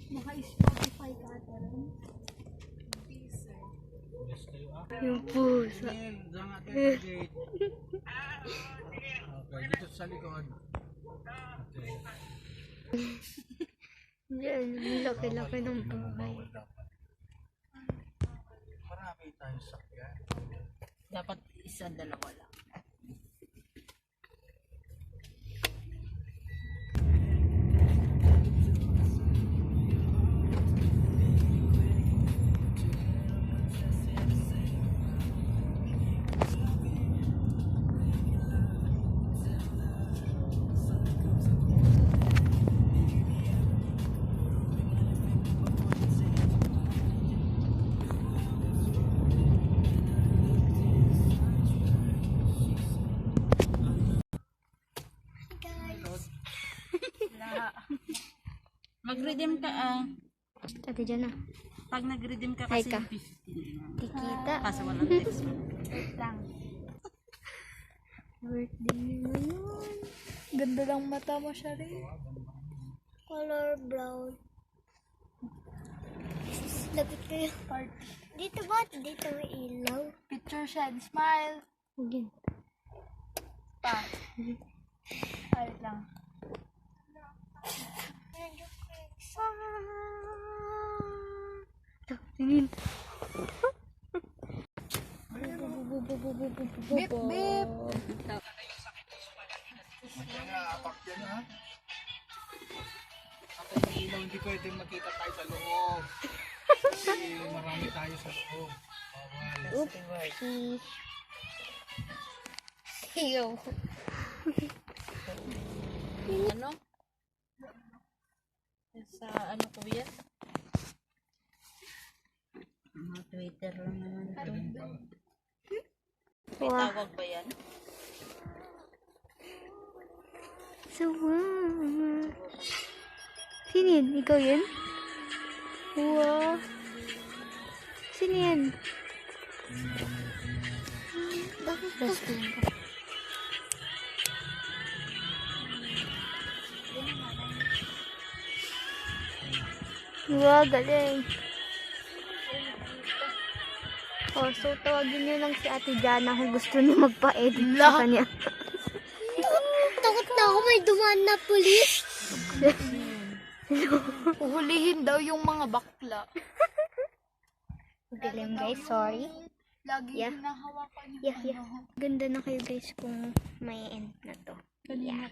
Naka-Spotify ka ata rin. Yung pusa. Okay, dito sa likod. Okay. Diyan, laki-laki ng bahay. Marami tayong sakyan. Dapat isa, dalawa lang. Mag-redeem ka Ate dyan na. pag nag-redeem ka Hi kasi ka. 50. Tikita. Kaso walang text. Wait lang. Birthday mo yun. Ganda lang mata mo siya rin. Color brown. Lapit ko yung part. Dito ba? Dito may ilaw. Picture siya and smile. Again. Pa. Ay lang. Tingin. Bip, bip. Apak yan ha. Ako yung ilaw, hindi pwedeng makita tayo sa loob. Kasi marami tayo sa loob. Bawal. Oopsie. Siyo. Ano? Sa ano ko yan? Mga Twitter lang naman ito. May Wow. tawag ba yan? Sawa. Sino yun? Ikaw yun? Wow. Sino yan? Bakit best friend ka? Wow, galing. Oh, so tawagin niyo lang si Ate Jana kung gusto niyo magpa-edit sa kanya. Takot na ako, may dumaan na pulis. Uhulihin daw yung mga bakla. Galing guys, sorry. Lagi Yeah. hinahawakan yung Yeah. Ganda na kayo guys kung may end na to. Kanina